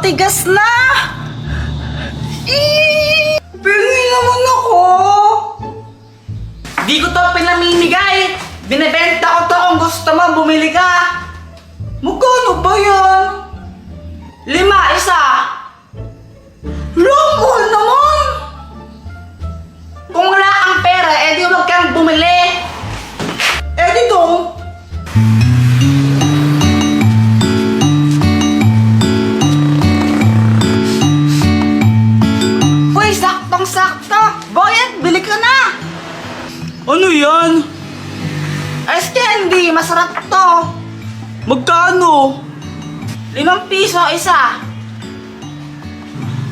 matigas na! Pili naman ako! Di ko to pinamimigay! Binibenta ko to kung gusto mo, bumili ka! Magkano ba yan? 5 isa! Mahal naman! Kung wala kang pera, edi huwag kang bumili! Edi dong! Uy, saktong-sakto! Boyet, bili ka na! Ano yan? Ice candy, masarap to! Magkano? 5 piso isa!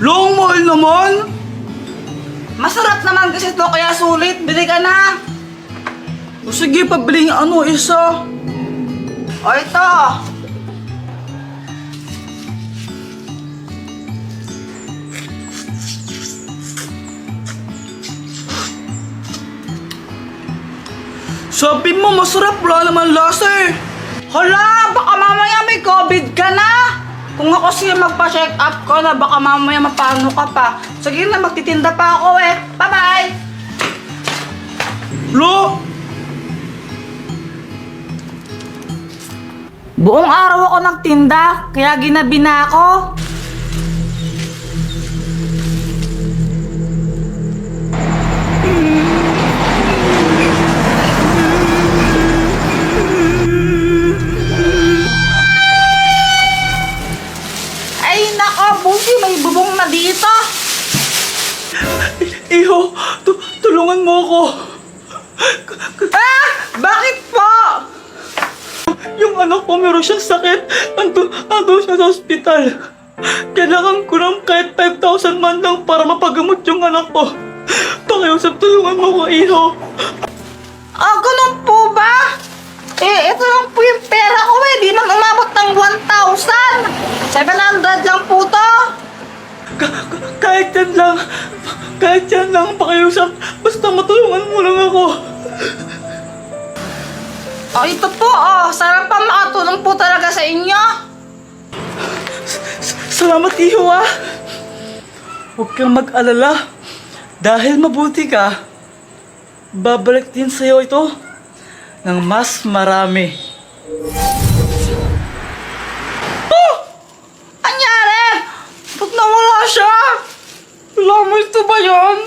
Long mahal naman! Masarap naman kasi to, kaya sulit, bili ka na! O sige, pabili nga isa! O ito! Sabi mo, masarap, wala naman lasa eh. Hala, baka mamaya may COVID ka na. Kung ako siya magpa-check up ko na, baka mamaya mapano ka pa. Sige na, magtitinda pa ako eh. Bye-bye! Lo! Buong araw ako nagtinda, kaya ginabi na ako. Buti, may bubong na dito. Iho, tulungan mo ako. Bakit po? Yung anak ko meron siyang sakit. Ando siya sa ospital. Kailangan ko lang kahit 5,000 man lang para mapagamot yung anak ko. Pakiusap, tulungan mo ko, Iho. Ganun po ba? Ito lang po yung pera ko eh. Di man umabot ng 1,000. 700 lang po to. Kahit yan lang, pakiusap. Basta matulungan mo lang ako. Ito po, sarap pa makatulong po talaga sa inyo. Salamat, Iho, Huwag kang mag-alala. Dahil mabuti ka, babalik din sa'yo ito ng mas marami. Anyari? Ba't nawala siya? Wala mo ito ba yan?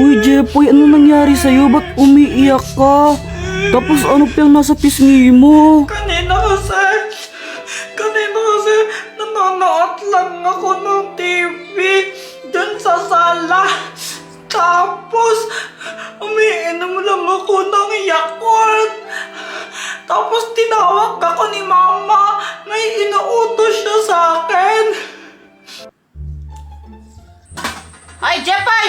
Uy, Jepoy, ano nangyari sa'yo? Ba't umiiyak ka? Tapos ano pa yung nasa pisngi mo? Kanina kasi nanonood lang ako ng TV dyan sa sala. Tapos umiinom lang ako ng Yakult. Tapos tinawag ako ni Mama. May inuutos siya sa akin. Ay, Jepoy!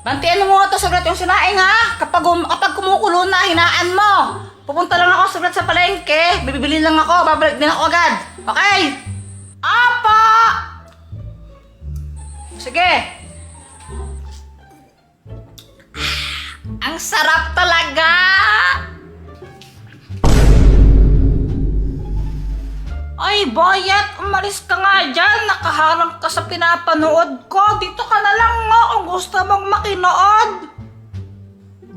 Bantian mo nga ito saglit yung sinaing ha. Kapag kumukulo na, hinaan mo. Pupunta lang ako saglit sa palengke. Bibili lang ako, babalik din ako agad. Okay? Apa! Sige. Ang sarap talaga! Ay, Boyet, umalis ka nga dyan. Nakaharang ka sa pinapanood ko. Dito ka na lang nga kung gusto mong makinood.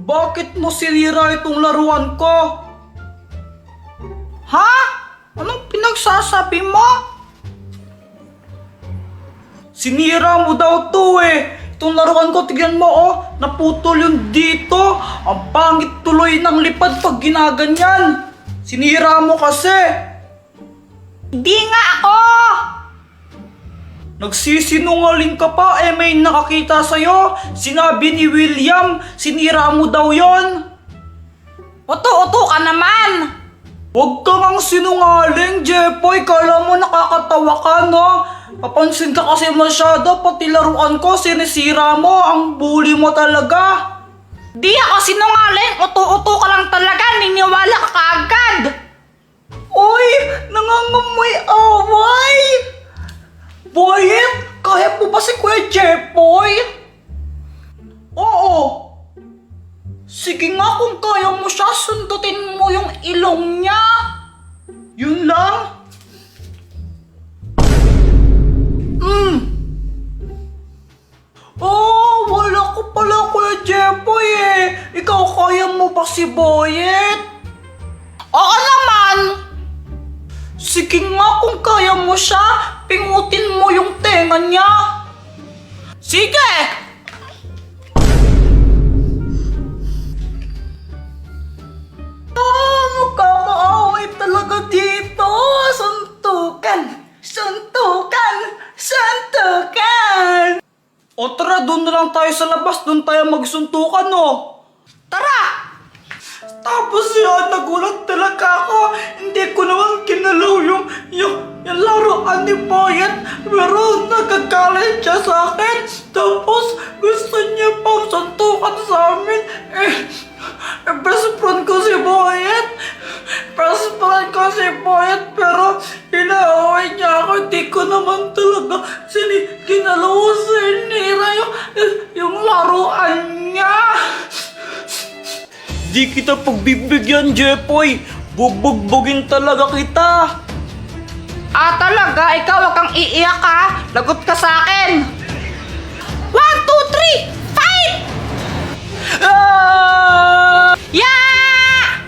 Bakit mo sinira itong laruan ko? Ha? Anong pinagsasabi mo? Sinira mo daw to eh. Itong laruan ko, tignan mo naputol yung dito. Ang pangit tuloy ng lipad pag ginaganyan. Sinira mo kasi. Hindi nga ako! Nagsisinungaling ka pa, may nakakita sa'yo. Sinabi ni William, sinira mo daw yon. Uto-uto ka naman! Huwag ka ngang sinungaling, Jepoy. Kala mo nakakatawa ka, no? Papansin ka kasi masyado, pati laruan ko, sinisira mo. Ang bully mo talaga. Di ako sinungaling, uto-uto ka lang talaga, niniwala ka kaagad. Uy, nangangamoy away! Boyet, kahit kaya mo ba si Kuya Jepoy? Oo. Sige nga, kung kaya mo siya, sundutin mo yung ilong niya. Yun lang? Oh, wala ko pala Kuya Jepoy eh. Ikaw kaya mo ba si Boyet? Oo naman. Sige nga, kung kaya mo siya, pingutin mo yung tenga niya. Sige! Magkakaaway talaga dito. Suntukan! Suntukan! Suntukan! O tara, doon na lang tayo sa labas. Doon tayo magsuntukan, no? Tara! Tapos yun, nagulat talaga ako. Hindi ko naman kinalaw yung laruan ni Boyet. Pero nagagalit siya sa akin. Tapos gusto niya pang suntukan sa amin. Best friend ko si Boyet. Best friend ko si Boyet. Pero inaaway niya ako. Hindi ko naman talaga kinalaw sinira yung laruan niya. Di kita pagbibigyan, Jepoy. Bubugbugin talaga kita. Ah, talaga? Ikaw wag kang iiyak ha. Lagot ka sa akin. 1, 2, 3, fight! Yeah!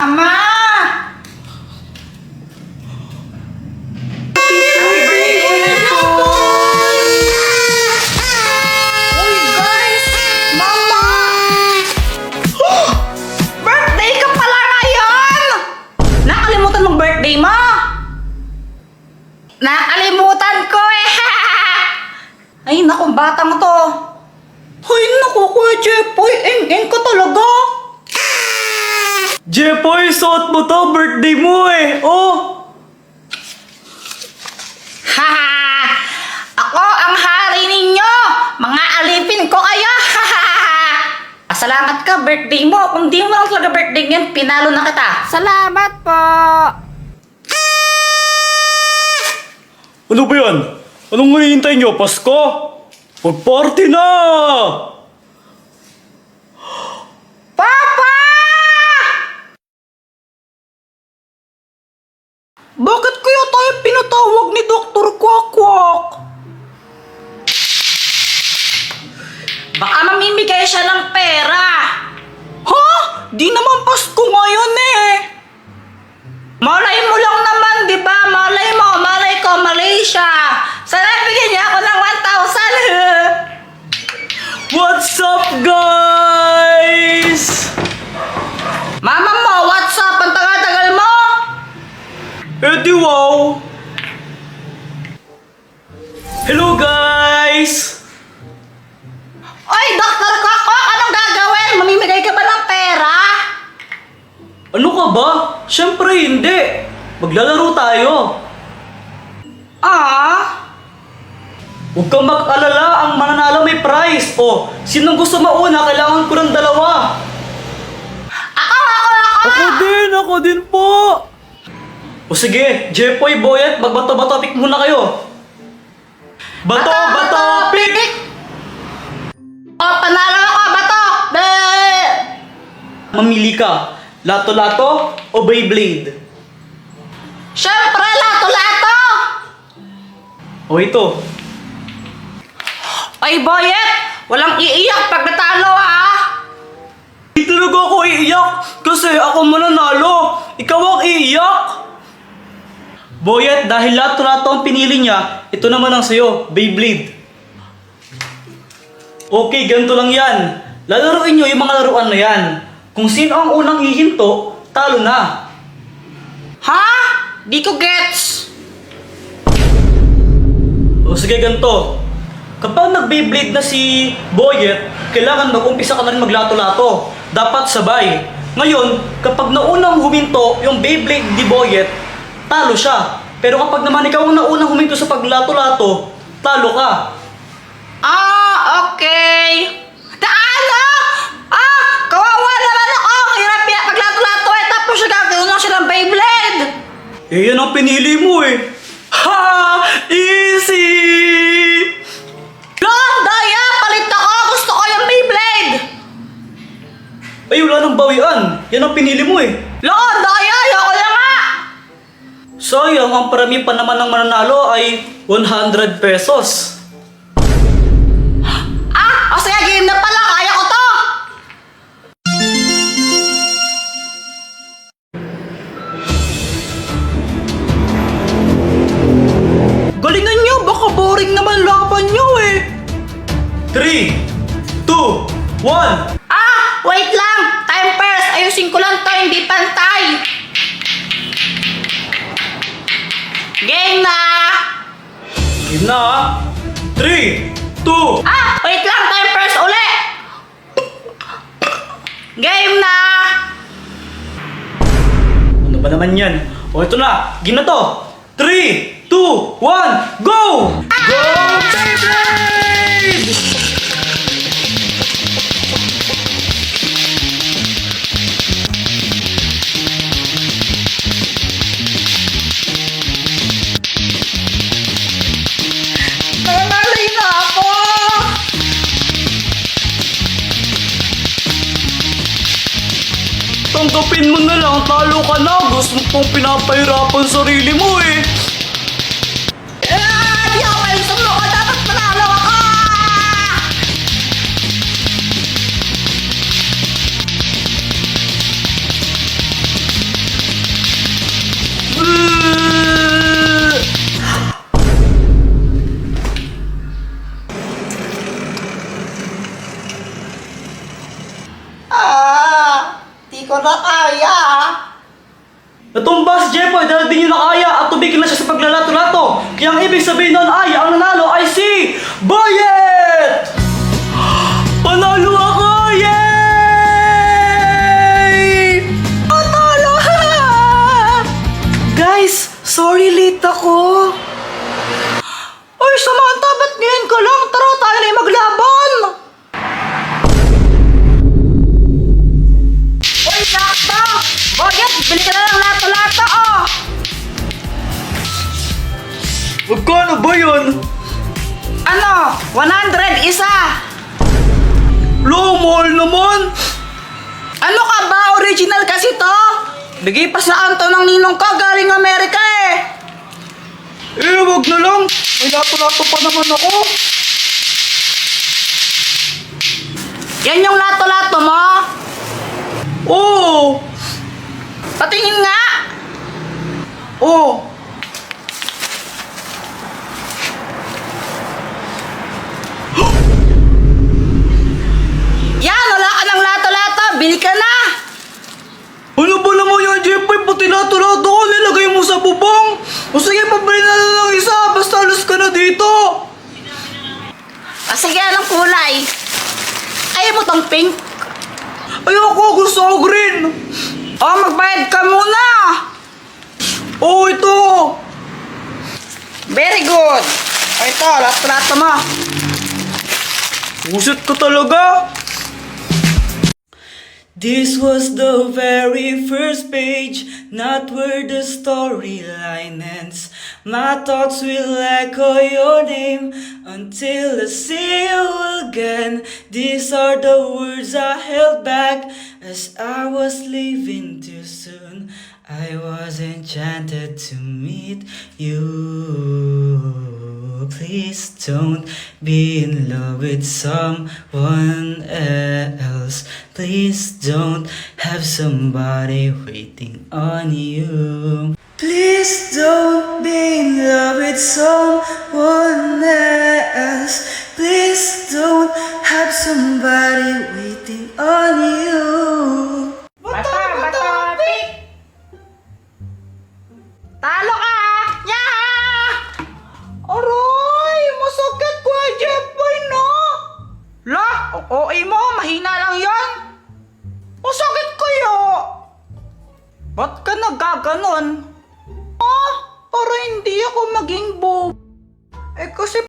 Mama! Nakalimutan ko eh! Ay, naku, batang to. Ay, naku, Kuya Jepoy, eng-eng ka talaga. Jepoy, suot mo to, birthday mo eh, oh. Haha! Ako ang hari ninyo! Mga alipin ko kayo! Salamat ka, birthday mo. Kung di mo lang talaga birthday ngayon, pinalo na kita. Salamat po! Ano ba yan? Anong hinihintay nyo? Pasko? Mag-party na! Papa! Bakit kaya tayo pinatawag ni Dr. Quack-Quack? Baka mamimigay siya ng pera. Ha? Di naman Pasko ngayon eh. Malay mo lang naman, di ba? Malay mo, malay ko, Malaysia. Sana bigyan niya ako ng 1,000. What's up, guys? Mama mo, what's up? Ang tagal-tagal mo? Di wow! Hello, guys! Oy, Dr. Quack-Quack, anong gagawin? Mamimigay ka ba ng pera? Ano ka ba? Siyempre hindi! Maglalaro tayo! Ah? Huwag kang mag-alala, ang mananalo may prize! O, sinong gusto mauna? Kailangan ko ng dalawa! Ako! Ako din po! O sige, Jepoy, Boyet, magbato-bato pick muna kayo! Bato, pick! Oh, panalo ako, bato! Mamili ka, Lato-Lato o Beyblade? Siyempre, lato-lato! O ito, Ay, Boyet! Walang iiyak pag natalo, ha? hindi talaga ako iiyak kasi ako mananalo. Ikaw ang iiyak. Boyet, dahil lato-lato ang pinili niya, ito naman ang sayo, Beyblade. Okay, ganito lang yan. Lalaroin nyo yung mga laruan na yan. Kung sino ang unang hihinto, talo na. Ha? Di ko gets. O sige, ganito. Kapag nag-Beyblade na si Boyet, kailangan mag-umpisa ka na rin maglato-lato. Dapat sabay. Ngayon, kapag naunang huminto yung Beyblade ni Boyet, talo siya. Pero kapag naman ikaw ang naunang huminto sa paglato-lato, talo ka. Ah, okay. Ano? Kawawa naman ako. Hirap yan pag lato-lato eh. Tapos siya gagawin lang siya ng Beyblade. Eh, yan ang pinili mo eh. Ha! Easy! Long, daya! Palit ako! Gusto ko yung Beyblade! Ay, wala nang bawian. Yan ang pinili mo eh. Long, daya! Ayoko na nga! Sayang, ang parami pa naman ng mananalo ay 100 pesos. O sige, game na pala! Kaya ko to! Galingan nyo! Baka boring naman laban nyo eh! 3, 2, 1. Wait lang! Time first! Ayusin ko lang to, hindi pantay! Game na! Game na ha. 3, 2. Wait lang! Time first uli! Game na! Ano ba naman yan? O ito na. Game na to. 3, 2, 1, go! Go, Beyblade! Nangalay na ako! Tanggapin mo na lang, talo ka na. Gusto mo pong pinapahirapan sarili mo eh. Di ako kayo sumuko! Dapat panalo ako! Di ko na kaya! Natumba si Jepoy dahil di niyo na kaya at tumigil na siya sa paglalato-lato. Kaya ang ibig sabihin nun ay ang nanalo ay si Boyet! Panalo ako! Yay! Panalo! Guys, sorry late ako. Ay, Samantha, ba't ngayon ka lang? Tara, tayo na yung maglaban! Uy, sakto! Boyet, bili ka na ng lato-lato, oh! Magkano ba yun? Ano? 100 isa! Lo, mahal naman! Ano ka ba? Original kasi to? Bigay pa sa anto ng ninong ko galing Amerika eh! Eh, wag na lang. May lato-lato pa naman ako. Yan yung lato-lato mo? Oo! Patingin nga! Oo! Yan! Wala ka ng lato-lato! Bili ka na! Ano ba naman yan, Jepoy? Pati lato-lato ko nilagay mo sa bubong. O sige, pabili na lang ng isa. Basta alas ka na dito. Sige, anong kulay? Ayaw mo tong pink? Ayoko, gusto ko green. Magbayad ka muna! Oo, ito. Very good! Ito, lato-lato mo. Usit ka talaga. This was the very first page, not where the storyline ends. My thoughts will echo your name until I see you again. These are the words I held back as I was leaving too soon. I was enchanted to meet you. Please don't be in love with someone else. Please don't have somebody waiting on you. Please don't be in love with someone else. Please don't have somebody waiting on you. Bato, pick! Talo ka! Yeah! Aray! Masakit ko Jepoy, no? La! OA mo, mahina lang yan. Masakit kayo! Ba't ka nagkaganon? Para hindi ako maging bob. Kasi